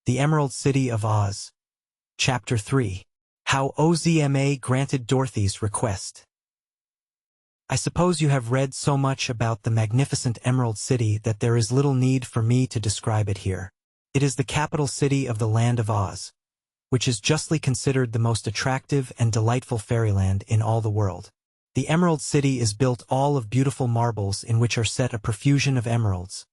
The Emerald City of Oz. Chapter 3. How Ozma granted Dorothy's request. I suppose you have read so much about the magnificent Emerald City that there is little need for me to describe it here. It is the capital city of the Land of Oz, which is justly considered the most attractive and delightful fairyland in all the world. The Emerald City is built all of beautiful marbles in which are set a profusion of emeralds,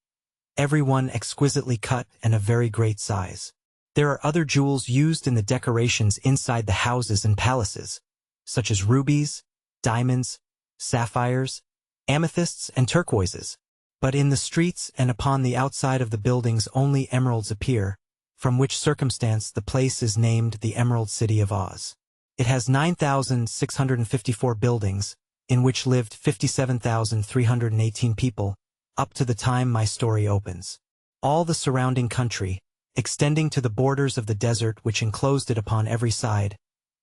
every one exquisitely cut and of very great size. There are other jewels used in the decorations inside the houses and palaces, such as rubies, diamonds, sapphires, amethysts, and turquoises. But in the streets and upon the outside of the buildings only emeralds appear, from which circumstance the place is named the Emerald City of Oz. It has 9,654 buildings, in which lived 57,318 people, up to the time my story opens. All the surrounding country, extending to the borders of the desert which enclosed it upon every side,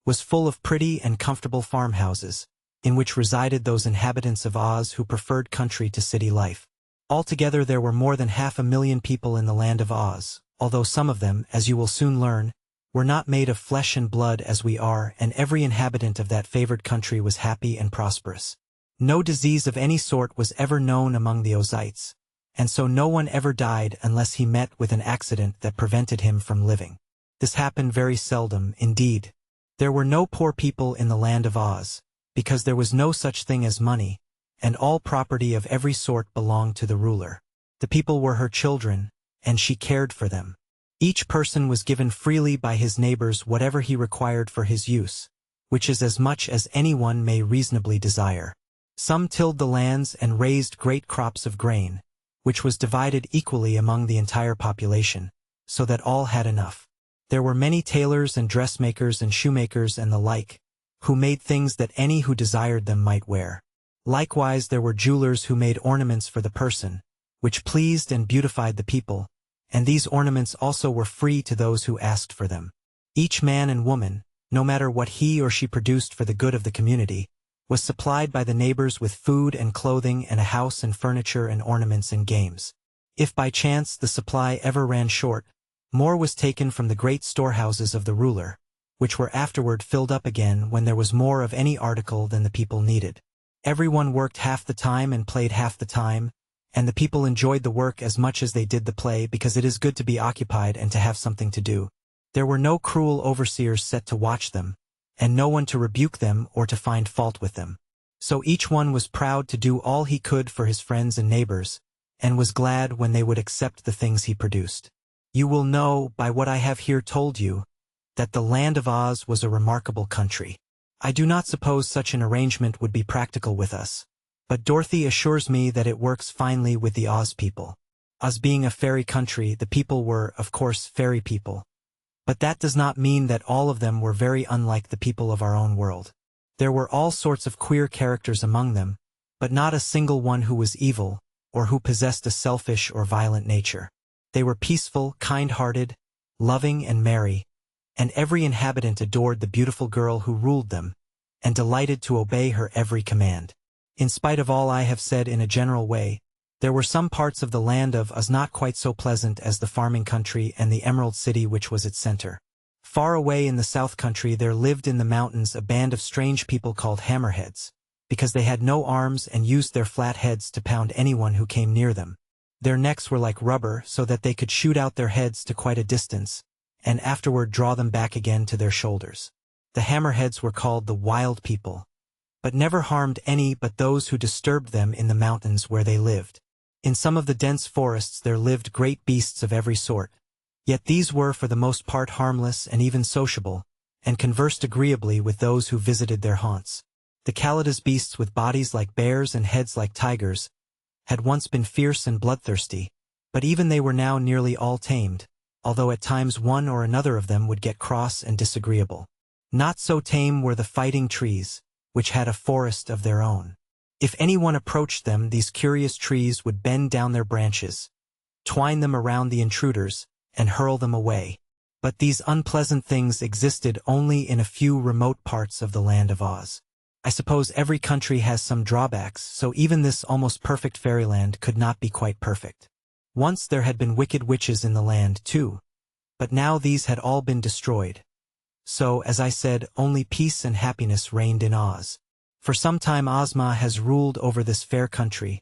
was full of pretty and comfortable farmhouses, in which resided those inhabitants of Oz who preferred country to city life. Altogether there were more than 500,000 people in the Land of Oz, although some of them, as you will soon learn, were not made of flesh and blood as we are, and every inhabitant of that favored country was happy and prosperous. No disease of any sort was ever known among the Ozites, and so no one ever died unless he met with an accident that prevented him from living. This happened very seldom, indeed. There were no poor people in the Land of Oz, because there was no such thing as money, and all property of every sort belonged to the ruler. The people were her children, and she cared for them. Each person was given freely by his neighbors whatever he required for his use, which is as much as anyone may reasonably desire. Some tilled the lands and raised great crops of grain, which was divided equally among the entire population, so that all had enough. There were many tailors and dressmakers and shoemakers and the like, who made things that any who desired them might wear. Likewise there were jewelers who made ornaments for the person, which pleased and beautified the people, and these ornaments also were free to those who asked for them. Each man and woman, no matter what he or she produced for the good of the community, was supplied by the neighbors with food and clothing and a house and furniture and ornaments and games. If by chance the supply ever ran short, more was taken from the great storehouses of the ruler, which were afterward filled up again when there was more of any article than the people needed. Everyone worked half the time and played half the time, and the people enjoyed the work as much as they did the play because it is good to be occupied and to have something to do. There were no cruel overseers set to watch them, and no one to rebuke them or to find fault with them. So each one was proud to do all he could for his friends and neighbors, and was glad when they would accept the things he produced. You will know, by what I have here told you, that the Land of Oz was a remarkable country. I do not suppose such an arrangement would be practical with us, but Dorothy assures me that it works finely with the Oz people. Oz being a fairy country, the people were, of course, fairy people. But that does not mean that all of them were very unlike the people of our own world. There were all sorts of queer characters among them, but not a single one who was evil, or who possessed a selfish or violent nature. They were peaceful, kind-hearted, loving and merry, and every inhabitant adored the beautiful girl who ruled them, and delighted to obey her every command. In spite of all I have said in a general way, there were some parts of the Land of Oz not quite so pleasant as the farming country and the Emerald City which was its center. Far away in the South Country there lived in the mountains a band of strange people called hammerheads, because they had no arms and used their flat heads to pound anyone who came near them. Their necks were like rubber so that they could shoot out their heads to quite a distance, and afterward draw them back again to their shoulders. The hammerheads were called the Wild People, but never harmed any but those who disturbed them in the mountains where they lived. In some of the dense forests there lived great beasts of every sort, yet these were for the most part harmless and even sociable, and conversed agreeably with those who visited their haunts. The Kalidas beasts with bodies like bears and heads like tigers had once been fierce and bloodthirsty, but even they were now nearly all tamed, although at times one or another of them would get cross and disagreeable. Not so tame were the fighting trees, which had a forest of their own. If anyone approached them, these curious trees would bend down their branches, twine them around the intruders, and hurl them away. But these unpleasant things existed only in a few remote parts of the Land of Oz. I suppose every country has some drawbacks, so even this almost perfect fairyland could not be quite perfect. Once there had been wicked witches in the land, too, but now these had all been destroyed. So, as I said, only peace and happiness reigned in Oz. For some time Ozma has ruled over this fair country,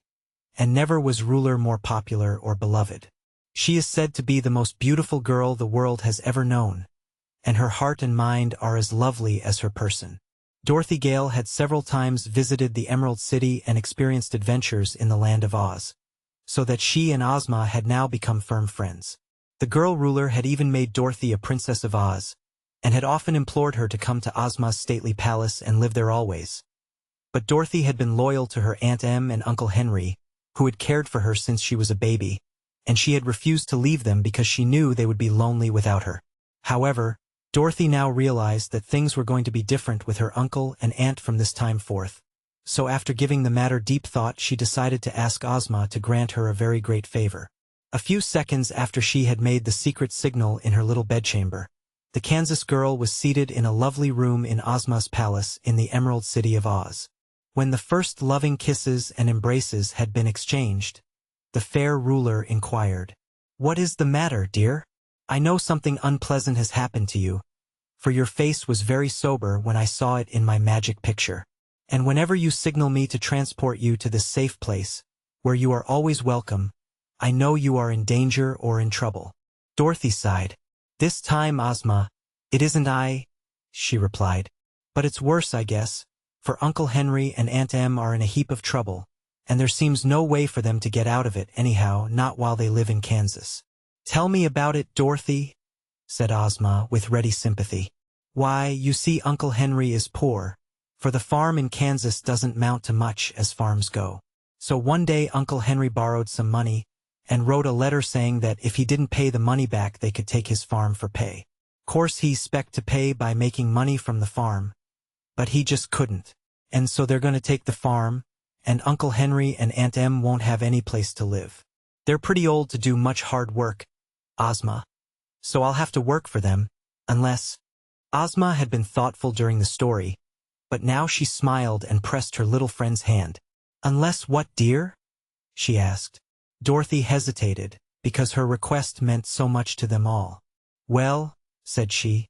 and never was ruler more popular or beloved. She is said to be the most beautiful girl the world has ever known, and her heart and mind are as lovely as her person. Dorothy Gale had several times visited the Emerald City and experienced adventures in the land of Oz, so that she and Ozma had now become firm friends. The girl ruler had even made Dorothy a princess of Oz, and had often implored her to come to Ozma's stately palace and live there always. But Dorothy had been loyal to her Aunt Em and Uncle Henry, who had cared for her since she was a baby, and she had refused to leave them because she knew they would be lonely without her. However, Dorothy now realized that things were going to be different with her uncle and aunt from this time forth. So after giving the matter deep thought, she decided to ask Ozma to grant her a very great favor. A few seconds after she had made the secret signal in her little bedchamber, the Kansas girl was seated in a lovely room in Ozma's palace in the Emerald City of Oz. When the first loving kisses and embraces had been exchanged, the fair ruler inquired, "What is the matter, dear? I know something unpleasant has happened to you, for your face was very sober when I saw it in my magic picture. And whenever you signal me to transport you to this safe place, where you are always welcome, I know you are in danger or in trouble." Dorothy sighed. "This time, Ozma, it isn't I," she replied. "But it's worse, I guess, for Uncle Henry and Aunt Em are in a heap of trouble, and there seems no way for them to get out of it anyhow, not while they live in Kansas." "Tell me about it, Dorothy," said Ozma with ready sympathy. "Why, you see, Uncle Henry is poor, for the farm in Kansas doesn't mount to much as farms go. So one day Uncle Henry borrowed some money and wrote a letter saying that if he didn't pay the money back they could take his farm for pay. Course he expect to pay by making money from the farm, but he just couldn't. And so they're going to take the farm, and Uncle Henry and Aunt Em won't have any place to live. They're pretty old to do much hard work, Ozma. So I'll have to work for them, unless—" Ozma had been thoughtful during the story, but now she smiled and pressed her little friend's hand. "Unless what, dear?" she asked. Dorothy hesitated, because her request meant so much to them all. "Well," said she,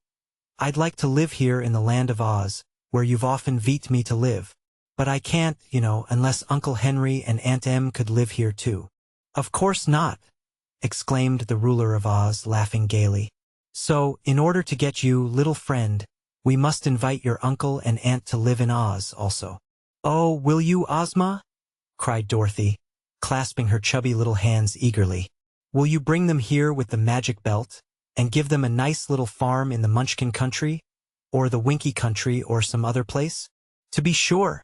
"I'd like to live here in the land of Oz, where you've often beat me to live. But I can't, unless Uncle Henry and Aunt Em could live here too." "Of course not," exclaimed the ruler of Oz, laughing gaily. "So, in order to get you, little friend, we must invite your uncle and aunt to live in Oz also." "Oh, will you, Ozma?" cried Dorothy, clasping her chubby little hands eagerly. "Will you bring them here with the magic belt, and give them a nice little farm in the Munchkin country, or the Winky country, or some other place?" "To be sure,"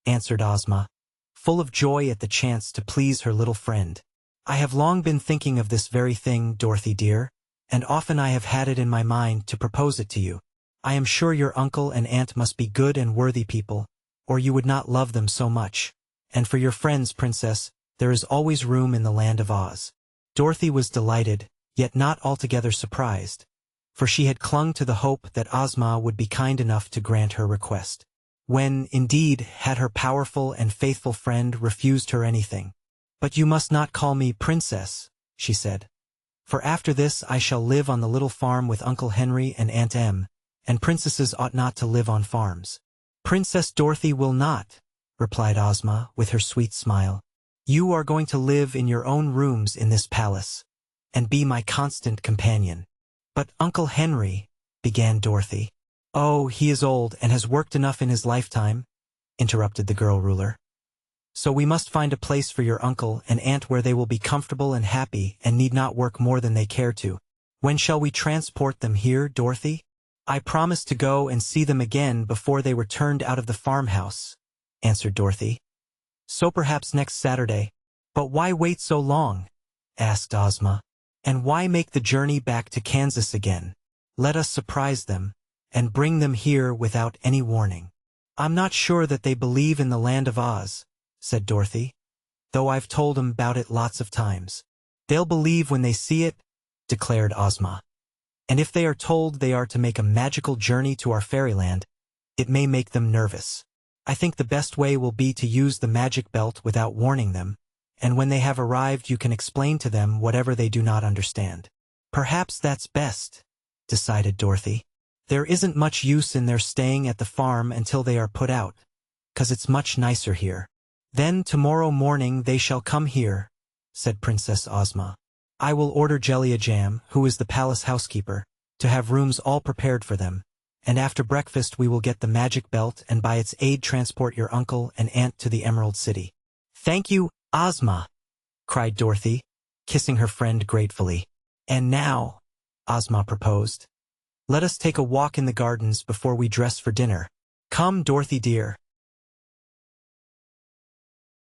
answered Ozma, full of joy at the chance to please her little friend. "I have long been thinking of this very thing, Dorothy dear, and often I have had it in my mind to propose it to you. I am sure your uncle and aunt must be good and worthy people, or you would not love them so much. And for your friends, Princess, there is always room in the land of Oz." Dorothy was delighted, yet not altogether surprised, for she had clung to the hope that Ozma would be kind enough to grant her request. When, indeed, had her powerful and faithful friend refused her anything? "But you must not call me Princess," she said, "for after this I shall live on the little farm with Uncle Henry and Aunt Em, and princesses ought not to live on farms." "Princess Dorothy will not," replied Ozma with her sweet smile. "You are going to live in your own rooms in this palace, and be my constant companion." "But Uncle Henry," began Dorothy. "Oh, he is old and has worked enough in his lifetime," interrupted the girl ruler. "So we must find a place for your uncle and aunt where they will be comfortable and happy and need not work more than they care to. When shall we transport them here, Dorothy?" "I promised to go and see them again before they were turned out of the farmhouse," answered Dorothy. "So perhaps next Saturday." "But why wait so long?" asked Ozma. "And why make the journey back to Kansas again? Let us surprise them, and bring them here without any warning." "I'm not sure that they believe in the land of Oz," said Dorothy, "though I've told 'em about it lots of times." "They'll believe when they see it," declared Ozma. "And if they are told they are to make a magical journey to our fairyland, it may make them nervous. I think the best way will be to use the magic belt without warning them, and when they have arrived you can explain to them whatever they do not understand." Perhaps that's best, decided Dorothy. There isn't much use in their staying at the farm until they are put out, 'cause it's much nicer here. Then tomorrow morning they shall come here, said Princess Ozma. I will order Jellia Jam, who is the palace housekeeper, to have rooms all prepared for them, and after breakfast we will get the magic belt and by its aid transport your uncle and aunt to the Emerald City. Thank you, Ozma, cried Dorothy, kissing her friend gratefully. And now, Ozma proposed, let us take a walk in the gardens before we dress for dinner. Come, Dorothy dear,